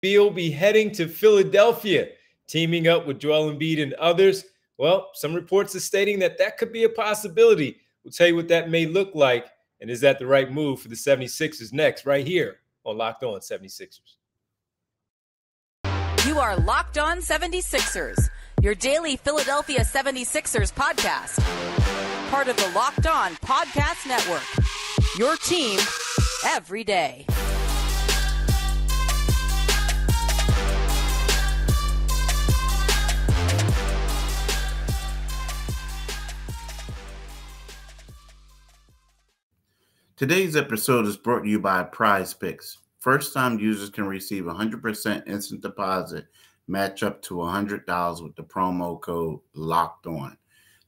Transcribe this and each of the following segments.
Beal be heading to Philadelphia, teaming up with Joel Embiid and others? Well, some reports are stating that that could be a possibility. We'll tell you what that may look like, and is that the right move for the 76ers next, right here on Locked On 76ers. You are Locked On 76ers, your daily Philadelphia 76ers podcast. Part of the Locked On Podcast Network, your team every day. Today's episode is brought to you by PrizePicks. First-time users can receive 100% instant deposit, match up to $100 with the promo code LOCKEDON.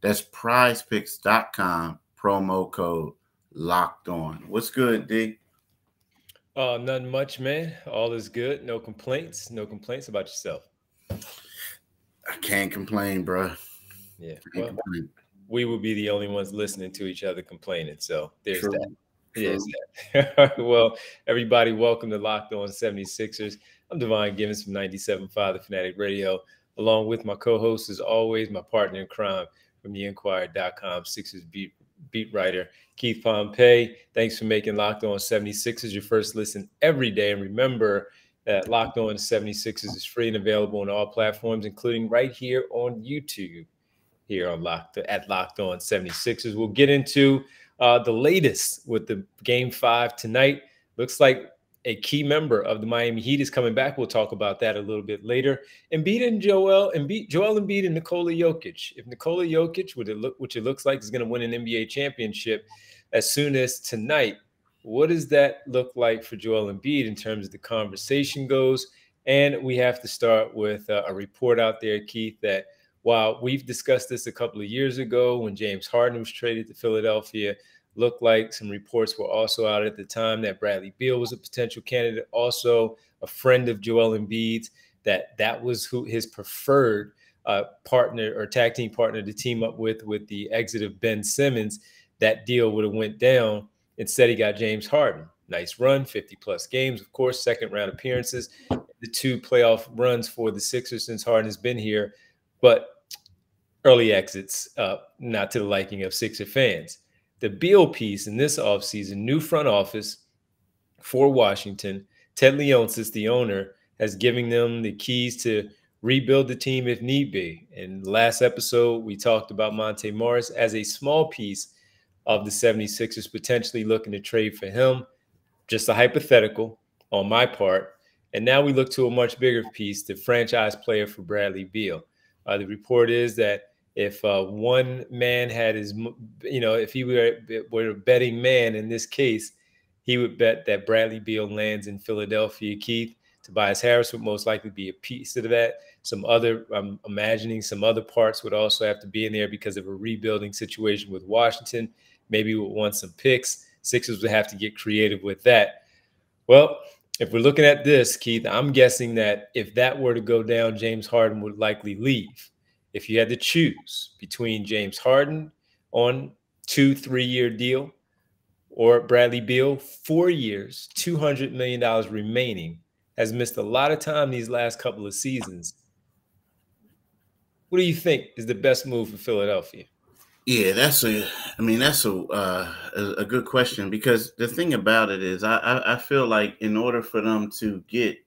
That's PrizePicks.com, promo code LOCKEDON. What's good, D? Nothing much, man. All is good. No complaints. No complaints about yourself. I can't complain, bro. Yeah, well, we will be the only ones listening to each other complaining. So there's True. that. Yes. Well, everybody, welcome to Locked On 76ers. I'm Devon Givens from 97.5 The Fanatic Radio, along with my co-host, as always, my partner in crime from TheInquirer.com, Sixers beat writer, Keith Pompey. Thanks for making Locked On 76ers your first listen every day. And remember that Locked On 76ers is free and available on all platforms, including right here on YouTube, here on Locked On 76ers. We'll get into the latest with the Game 5 tonight. Looks like a key member of the Miami Heat is coming back. We'll talk about that a little bit later. Embiid and Joel Embiid and Nikola Jokic. If Nikola Jokic, which it looks like is going to win an NBA championship as soon as tonight, what does that look like for Joel Embiid in terms of the conversation goes? And we have to start with a report out there, Keith, that while we've discussed this a couple of years ago when James Harden was traded to Philadelphia, looked like some reports were also out at the time that Bradley Beal was a potential candidate, also a friend of Joel Embiid's, that was who his preferred partner or tag team partner to team up with the exit of Ben Simmons. That deal would have went down. Instead, he got James Harden. Nice run, 50-plus games, of course, second-round appearances, the 2 playoff runs for the Sixers since Harden has been here, but early exits, not to the liking of Sixer fans. The Beal piece in this offseason, new front office for Washington. Ted Leonsis, the owner, has given them the keys to rebuild the team if need be. In the last episode, we talked about Monte Morris as a small piece of the 76ers potentially looking to trade for him. Just a hypothetical on my part. And now we look to a much bigger piece, the franchise player for Bradley Beal. The report is that if one man had his, if he were a betting man in this case, he would bet that Bradley Beal lands in Philadelphia, Keith. Tobias Harris would most likely be a piece of that. I'm imagining some other parts would also have to be in there because of a rebuilding situation with Washington. Maybe we would want some picks. Sixers would have to get creative with that. Well, if we're looking at this, Keith, I'm guessing that if that were to go down, James Harden would likely leave. If you had to choose between James Harden on 2-3-year deal or Bradley Beal, 4 years, $200 million remaining, has missed a lot of time these last couple of seasons. What do you think is the best move for Philadelphia? Yeah, that's a good question, because the thing about it is I feel like in order for them to get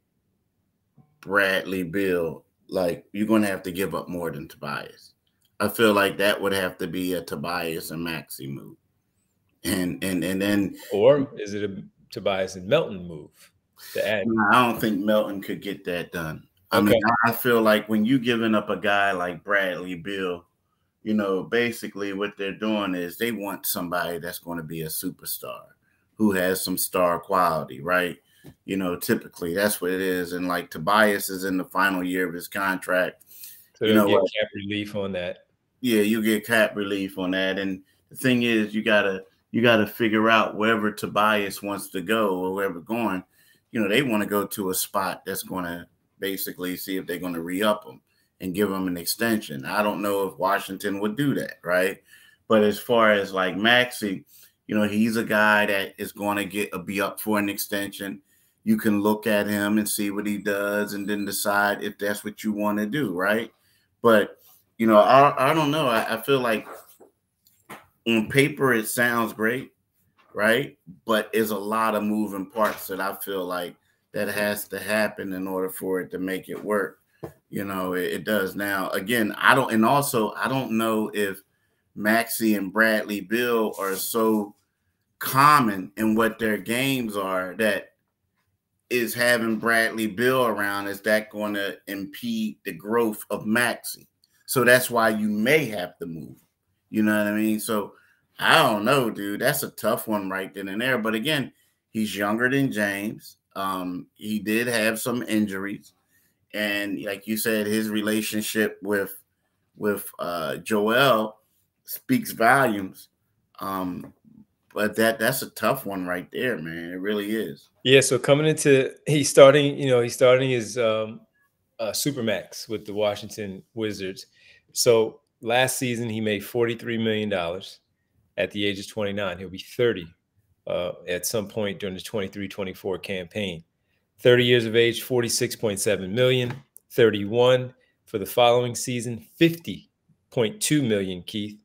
Bradley Beal, like, you're going to have to give up more than Tobias. I feel like that would have to be a Tobias and Maxey move. And then, or is it a Tobias and Melton move to add? I don't think Melton could get that done. I mean, I feel like when you're giving up a guy like Bradley Beal, basically what they're doing is they want somebody that's going to be a superstar who has some star quality, right? Typically that's what it is. And like Tobias is in the final year of his contract. So they'll get cap relief on that. Yeah, you get cap relief on that. And the thing is, you gotta figure out wherever Tobias wants to go or wherever going, they want to go to a spot that's going to basically see if they're going to re-up him and give him an extension. I don't know if Washington would do that, right? But as far as like Maxey, he's a guy that is going to be up for an extension. you can look at him and see what he does and then decide if that's what you want to do, right? But, you know, I don't know. I feel like on paper it sounds great, right? But there's a lot of moving parts that I feel like that has to happen in order for it to make it work. You know, it does. Now, again, I don't know if Maxey and Bradley Beal are so common in what their games are that is having Bradley Beal around, is that going to impede the growth of Maxey? So that's why you may have to move. You know what I mean? So I don't know, dude. That's a tough one right then and there. But again, he's younger than James. He did have some injuries. And like you said, his relationship with Joel speaks volumes. But that's a tough one right there, man. It really is. Yeah. So coming into, he's starting his Supermax with the Washington Wizards. So last season he made $43 million at the age of 29. He'll be 30 at some point during the 23-24 campaign. 30 years of age, $46.7 million. 31 for the following season, $50.2 million, Keith.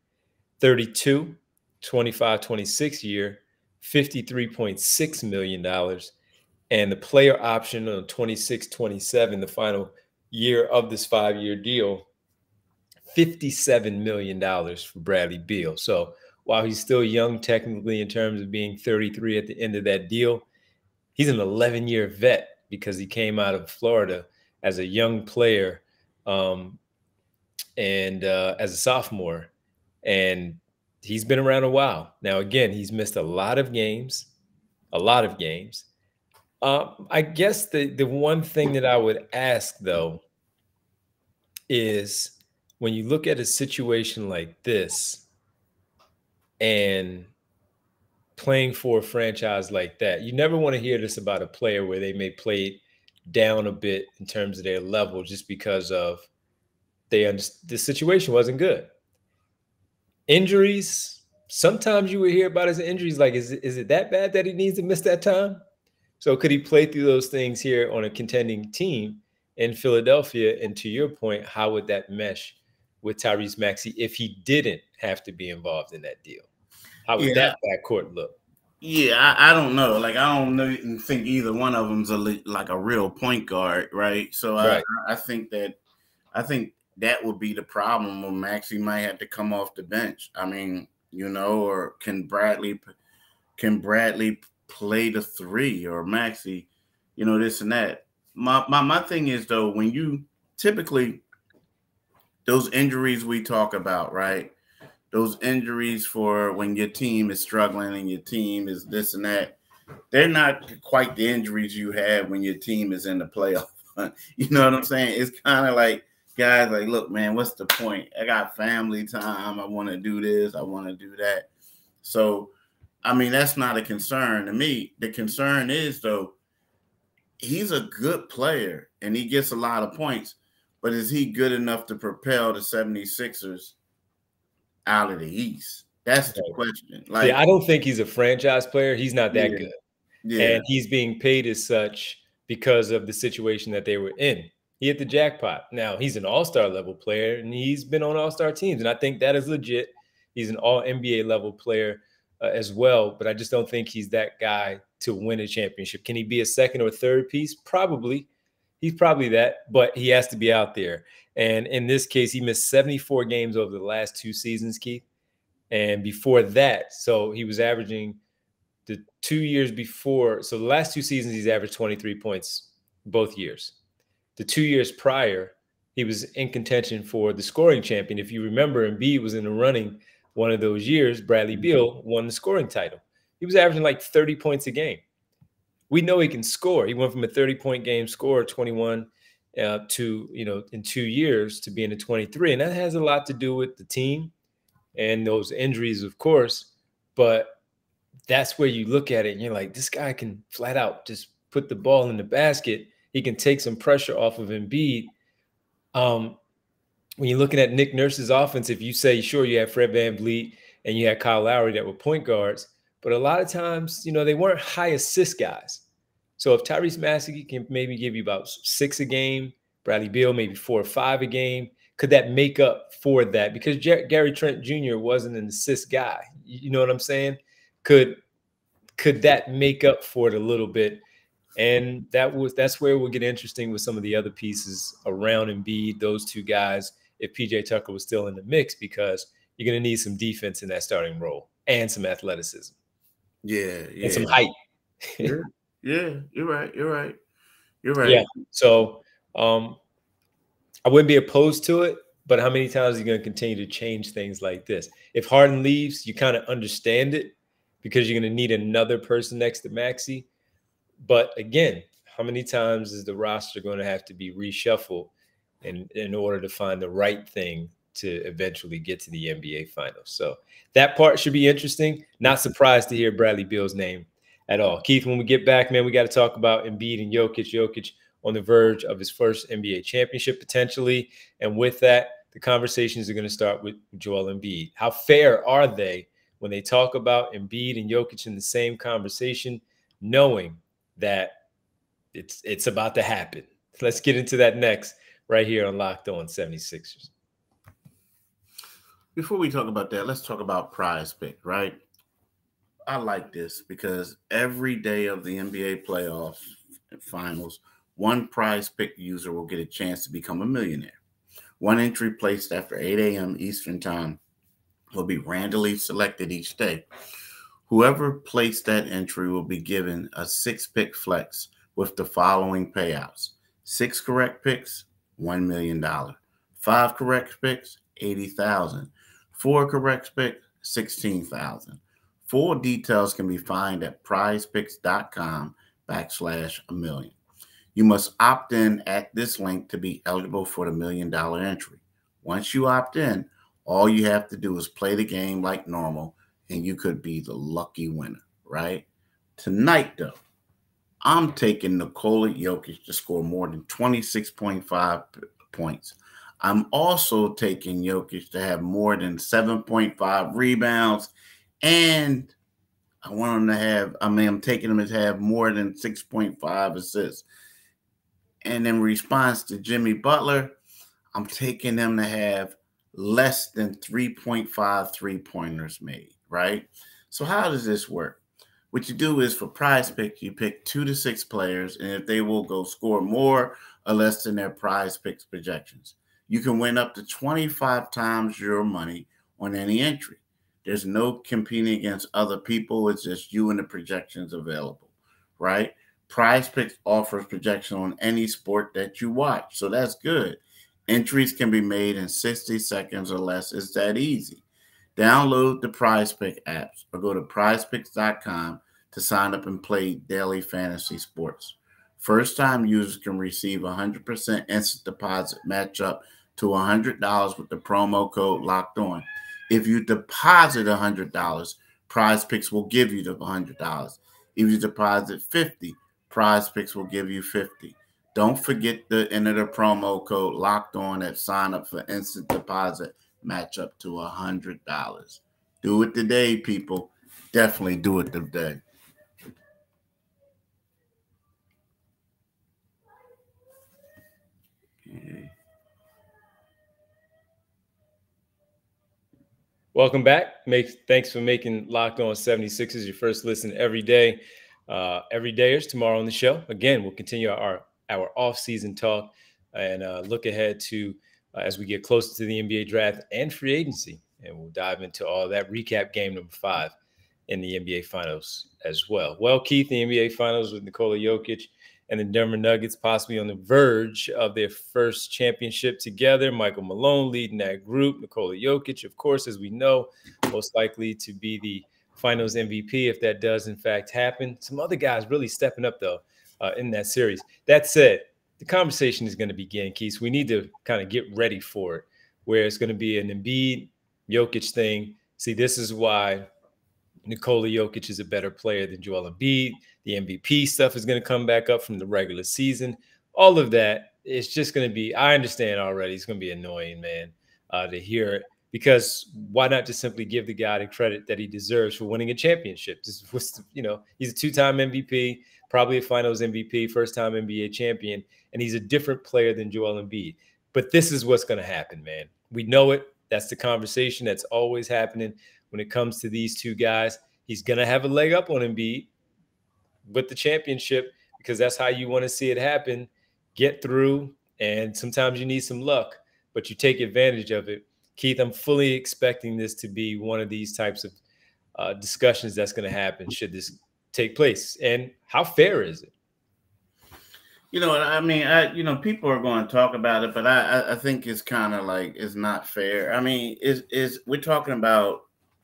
32, 25-26 year, $53.6 million. And the player option on 26-27, the final year of this 5-year deal, $57 million for Bradley Beal. So while he's still young technically in terms of being 33 at the end of that deal, he's an 11-year vet because he came out of Florida as a young player and as a sophomore. And he's been around a while. Now, again, he's missed a lot of games. I guess the one thing that I would ask, though, is when you look at a situation like this and playing for a franchise like that, you never want to hear this about a player where they may play down a bit in terms of their level just because of the situation wasn't good. Injuries, sometimes you would hear about his injuries like, is it that bad that he needs to miss that time? So could he play through those things here on a contending team in Philadelphia? And to your point, how would that mesh with Tyrese Maxey if he didn't have to be involved in that deal? How would that backcourt look? Yeah, I don't know. Like, I don't think either one of them's like a real point guard, right? So right. I think that would be the problem where Maxey might have to come off the bench. I mean, you know, or can Bradley play the three, or Maxey, you know, this and that. My thing is, though, when you typically those injuries we talk about, right? Those injuries for when your team is struggling and your team is this and that, they're not quite the injuries you have when your team is in the playoff. You know what I'm saying? It's kind of like guys like, look, man, what's the point? I got family time. I want to do this. I want to do that. So, I mean, that's not a concern to me. The concern is, though, he's a good player and he gets a lot of points, but is he good enough to propel the 76ers out of the East? That's the question. Like, yeah, I don't think he's a franchise player. He's not that good. Yeah. And he's being paid as such because of the situation that they were in. He hit the jackpot. Now, he's an all-star level player, and he's been on all-star teams, and I think that is legit. He's an all-NBA level player as well, but I just don't think he's that guy to win a championship. Can he be a second or third piece? Probably. He's probably that, but he has to be out there. And in this case, he missed 74 games over the last 2 seasons, Keith. And before that, so he was averaging the 2 years before. So the last 2 seasons, he's averaged 23 points both years. The 2 years prior, he was in contention for the scoring champion. If you remember, Embiid was in the running one of those years. Bradley Beal won the scoring title. He was averaging like 30 points a game. We know he can score. He went from a 30-point game scorer, 21, to, you know, in 2 years to being a 23. And that has a lot to do with the team and those injuries, of course. But that's where you look at it and you're like, this guy can flat out just put the ball in the basket. He can take some pressure off of Embiid. When you're looking at Nick Nurse's offense, if you say, sure, you have Fred VanVleet and you had Kyle Lowry that were point guards, but a lot of times, you know, they weren't high assist guys. So if Tyrese Maxey can maybe give you about 6 a game, Bradley Beal maybe 4 or 5 a game, could that make up for that? Because Gary Trent Jr. wasn't an assist guy. You know what I'm saying? Could that make up for it a little bit? And that's where we'll get interesting with some of the other pieces around Embiid, those two guys, if PJ Tucker was still in the mix, because you're going to need some defense in that starting role and some athleticism. Yeah. And some height. Yeah, you're right. Yeah. So I wouldn't be opposed to it, but how many times are you going to continue to change things like this? If Harden leaves, you kind of understand it because you're going to need another person next to Maxey. But again, how many times is the roster going to have to be reshuffled in order to find the right thing to eventually get to the NBA Finals? So that part should be interesting. Not surprised to hear Bradley Beal's name at all. Keith, when we get back, man, we got to talk about Embiid and Jokic. Jokic on the verge of his first NBA championship potentially. And with that, the conversations are going to start with Joel Embiid. How fair are they when they talk about Embiid and Jokic in the same conversation, knowing that it's about to happen? Let's get into that next right here on Locked On 76ers. Before we talk about that, let's talk about PrizePicks, right? I like this because every day of the NBA playoffs and finals, one PrizePicks user will get a chance to become a millionaire. One entry placed after 8 a.m. Eastern Time will be randomly selected each day. Whoever placed that entry will be given a 6-pick flex with the following payouts: 6 correct picks, $1 million; 5 correct picks, $80,000; 4 correct picks, $16,000. Full details can be found at prizepicks.com/a million. You must opt in at this link to be eligible for the $1 million entry. Once you opt in, all you have to do is play the game like normal, and you could be the lucky winner, right? Tonight, though, I'm taking Nikola Jokic to score more than 26.5 points. I'm also taking Jokic to have more than 7.5 rebounds, and I'm taking him to have more than 6.5 assists. And in response to Jimmy Butler, I'm taking them to have less than 3.5 three-pointers made, right? So how does this work? What you do is for PrizePicks, you pick 2 to 6 players, and if they will go score more or less than their PrizePicks projections, you can win up to 25 times your money on any entry. There's no competing against other people. It's just you and the projections available, right? PrizePicks offers projection on any sport that you watch, so that's good. Entries can be made in 60 seconds or less. It's that easy. Download the PrizePicks apps or go to prizepicks.com to sign up and play daily fantasy sports. First-time users can receive 100% instant deposit match up to $100 with the promo code Locked On. If you deposit $100, PrizePicks will give you the $100. If you deposit $50, PrizePicks will give you $50. Don't forget to enter the promo code Locked On at sign up for instant deposit match up to $100. Do it today, people. Definitely do it today. Okay. Welcome back. Thanks for making Locked On 76ers your first listen every day. Every day is tomorrow on the show. Again, we'll continue our off-season talk and look ahead to as we get closer to the NBA draft and free agency. And we'll dive into all that, recap game number 5 in the NBA Finals as well. Well, Keith, the NBA Finals with Nikola Jokic and the Denver Nuggets possibly on the verge of their first championship together. Michael Malone leading that group. Nikola Jokic, of course, as we know, most likely to be the Finals MVP if that does, in fact, happen. Some other guys really stepping up, though, in that series. That said, the conversation is going to begin, Keith. We need to kind of get ready for it, where it's going to be an Embiid, Jokic thing. See, this is why Nikola Jokic is a better player than Joel Embiid. The MVP stuff is going to come back up from the regular season. All of that, it's just going to be, I understand already, it's going to be annoying, man, to hear it. Because why not just simply give the guy the credit that he deserves for winning a championship? He's a 2-time MVP. probably a finals MVP, first-time NBA champion, and he's a different player than Joel Embiid. But this is what's going to happen, man. We know it. That's the conversation that's always happening when it comes to these two guys. He's going to have a leg up on Embiid with the championship because that's how you want to see it happen. Get through, and sometimes you need some luck, but you take advantage of it. Keith, I'm fully expecting this to be one of these types of discussions that's going to happen should this take place. And how fair is it? I mean, people are going to talk about it, but I think it's kind of like it's not fair. I mean, we're talking about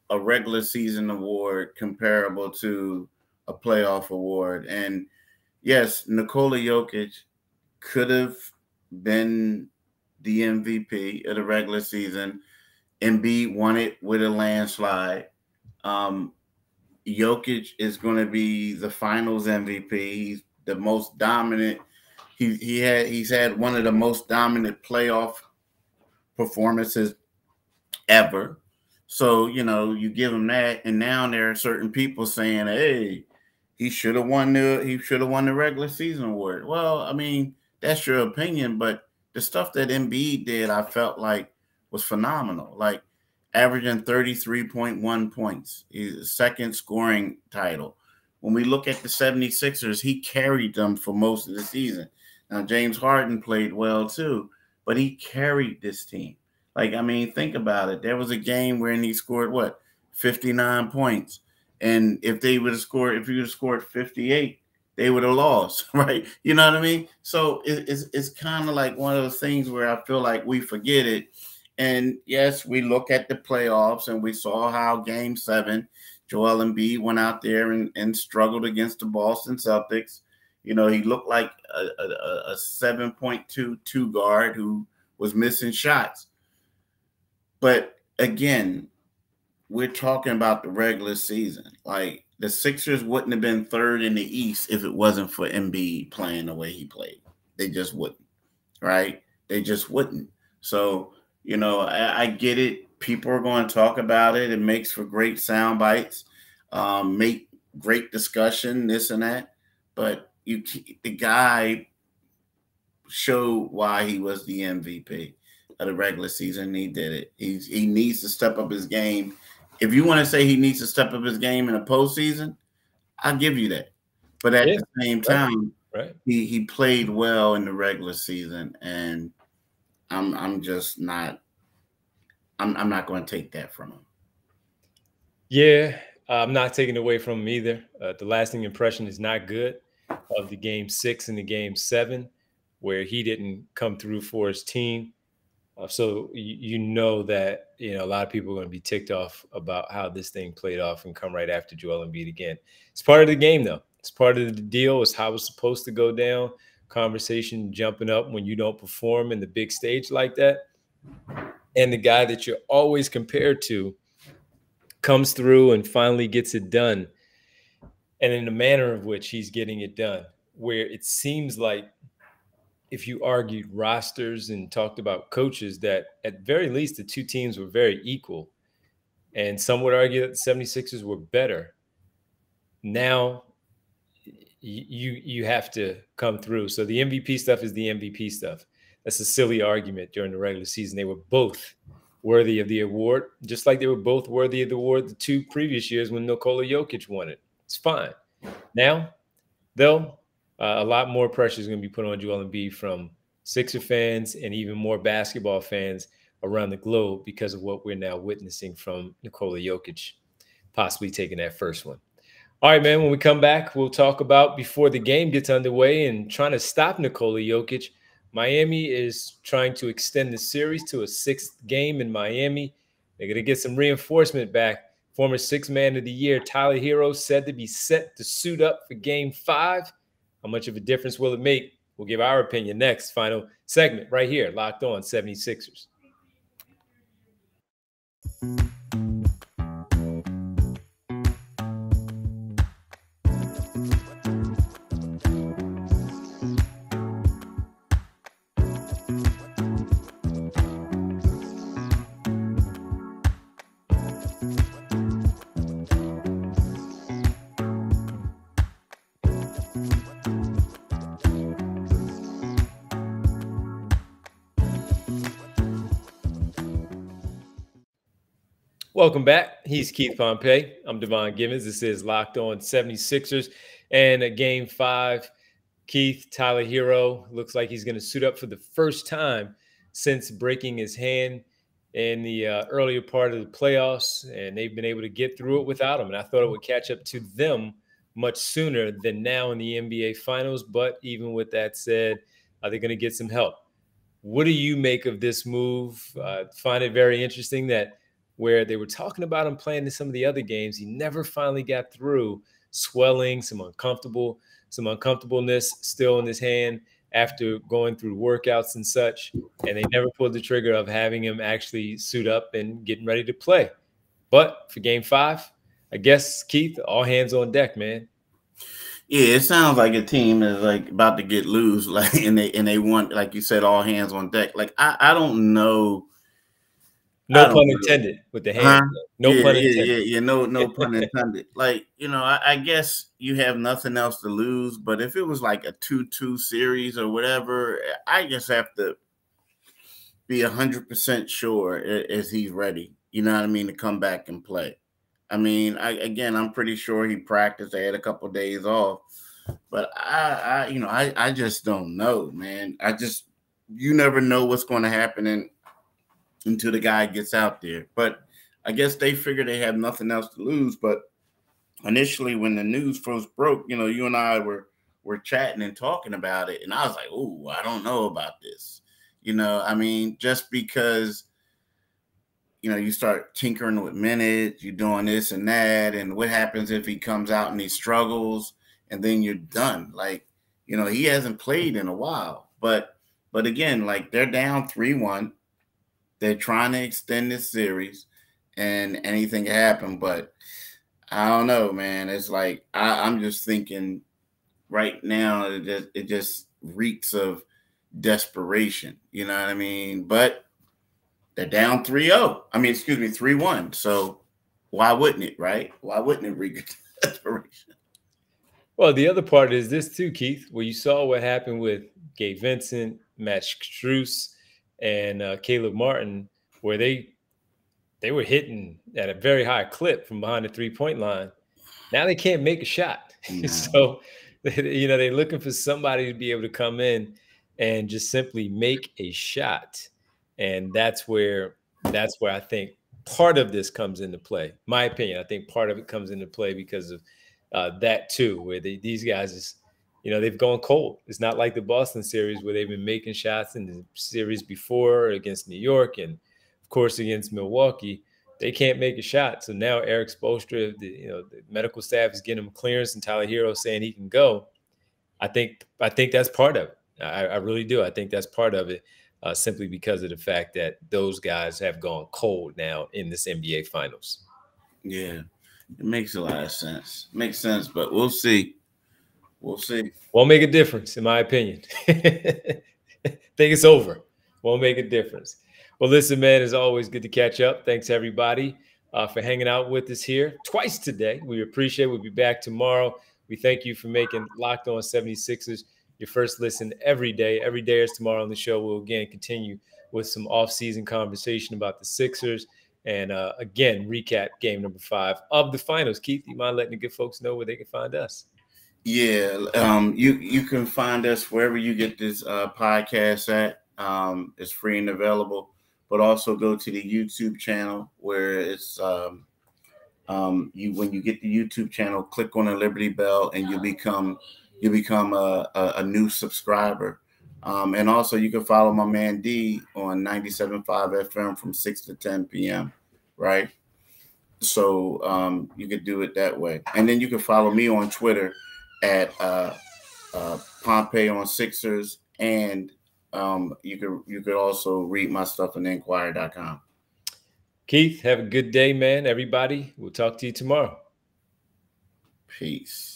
a regular season award comparable to a playoff award. And yes, Nikola Jokic could have been the MVP of the regular season. Embiid won it with a landslide. Jokic is going to be the finals MVP. He's the most dominant. He's had one of the most dominant playoff performances ever. So, you give him that, and now there are certain people saying, hey, he should have won the regular season award. Well, I mean, that's your opinion, but the stuff that Embiid did, I felt like was phenomenal. Like averaging 33.1 points, his second scoring title. When we look at the 76ers, he carried them for most of the season. Now, James Harden played well too, but he carried this team. Like, I mean, think about it. There was a game where he scored 59 points. And if he would have scored 58, they would have lost, right? You know what I mean? So it's kind of like one of those things where I feel like we forget it. And yes, we look at the playoffs and we saw how Game 7, Joel Embiid went out there and struggled against the Boston Celtics. He looked like a 7.22 guard who was missing shots. But again, we're talking about the regular season. Like the Sixers wouldn't have been third in the East if it wasn't for Embiid playing the way he played. They just wouldn't, right? They just wouldn't. So, I get it. People are going to talk about it. It makes for great sound bites, make great discussion, this and that. But the guy showed why he was the MVP of the regular season. He did it. He needs to step up his game. If you want to say he needs to step up his game in the postseason, I'll give you that. But at the same time, right. He played well in the regular season, and I'm just not. I'm not going to take that from him. Yeah, I'm not taking it away from him either. The lasting impression is not good of the Game 6 and the Game 7, where he didn't come through for his team. So that a lot of people are going to be ticked off about how this thing played off and come right after Joel Embiid again. It's part of the game, though. It's part of the deal. It's how it's supposed to go down. Conversation jumping up when you don't perform in the big stage like that. And the guy that you're always compared to comes through and finally gets it done. And in the manner of which he's getting it done, where it seems like if you argued rosters and talked about coaches, that at very least the two teams were very equal. And some would argue that the 76ers were better. Now you have to come through. So the MVP stuff is the MVP stuff. That's a silly argument during the regular season. They were both worthy of the award, just like they were both worthy of the award the 2 previous years when Nikola Jokic won it. It's fine. Now, though, a lot more pressure is going to be put on Joel Embiid from Sixer fans and even more basketball fans around the globe because of what we're now witnessing from Nikola Jokic, possibly taking that first one. All right, man, when we come back, we'll talk about before the game gets underway and trying to stop Nikola Jokic. Miami is trying to extend the series to a 6th game in Miami. They're going to get some reinforcement back. Former 6th Man of the Year, Tyler Hero, said to be set to suit up for Game 5. How much of a difference will it make? We'll give our opinion next. Final segment right here, Locked On 76ers. Welcome back. He's Keith Pompey. I'm Devon Givens. This is Locked On 76ers. And Game 5, Keith, Tyler Hero looks like he's going to suit up for the first time since breaking his hand in the earlier part of the playoffs. And they've been able to get through it without him. And I thought it would catch up to them much sooner than now in the NBA Finals. But even with that said, they're going to get some help. What do you make of this move? Find it very interesting that where they were talking about him playing in some of the other games, he never finally got through, swelling, some uncomfortableness still in his hand after going through workouts and such. And they never pulled the trigger of having him actually suit up and getting ready to play. But for Game 5, I guess, Keith, all hands on deck, man. Yeah, it sounds like a team is like about to get loose, like and they want, like you said, all hands on deck. Like I don't know. No pun intended with the hand. No pun intended. Yeah, no pun intended. Like, I guess you have nothing else to lose, but if it was like a 2-2 series or whatever, I just have to be 100% sure as he's ready. You know what I mean, to come back and play. I mean, I'm pretty sure he practiced. They had a couple of days off, but I just don't know, man. You never know what's going to happen until the guy gets out there. But I guess they figure they have nothing else to lose. But initially, when the news first broke, you and I were chatting and talking about it, and I was like, "Oh, I don't know about this." I mean, just because you start tinkering with minutes, you're doing this and that, and what happens if he comes out and he struggles, and then you're done? Like, he hasn't played in a while. But again, like, they're down 3-1. They're trying to extend this series, and anything can happen. But I don't know, man. It's like I'm just thinking right now it just reeks of desperation. You know what I mean? But they're down 3-0. 3-1. So why wouldn't it, right? Why wouldn't it reek of desperation? Well, the other part is this too, Keith, where you saw what happened with Gabe Vincent, Matt Strus, and Caleb Martin, where they were hitting at a very high clip from behind the three-point line. Now they can't make a shot. No. So, they're looking for somebody to be able to come in and just simply make a shot. And that's where I think part of this comes into play. My opinion, I think part of it comes into play because of that too, where these guys they've gone cold. It's not like the Boston series where they've been making shots in the series before against New York and, of course, against Milwaukee. They can't make a shot. So now Eric Spoelstra, the medical staff is getting him clearance, and Tyler Hero saying he can go. I think that's part of it. I really do. I think that's part of it, simply because of the fact that those guys have gone cold now in this NBA Finals. Yeah, it makes a lot of sense. Makes sense, but we'll see. We'll see. Won't make a difference, in my opinion. Think it's over. Won't make a difference. Well, listen, man, it's always good to catch up. Thanks, everybody, for hanging out with us here twice today. We appreciate it. We'll be back tomorrow. We thank you for making Locked On 76ers your first listen every day. Every day is tomorrow on the show. We'll, again, continue with some off-season conversation about the Sixers and, again, recap game number 5 of the finals. Keith, you mind letting the good folks know where they can find us? Yeah, you can find us wherever you get this podcast at. It's free and available, but also go to the YouTube channel where it's when you get the YouTube channel, click on the Liberty Bell and you become a new subscriber. And also you can follow my man D on 97.5 FM from 6 to 10 p.m. Right. So you could do it that way. And then you can follow me on Twitter at Pompey on Sixers, and you could also read my stuff on Inquirer.com. Keith, have a good day, man. Everybody, we'll talk to you tomorrow. Peace.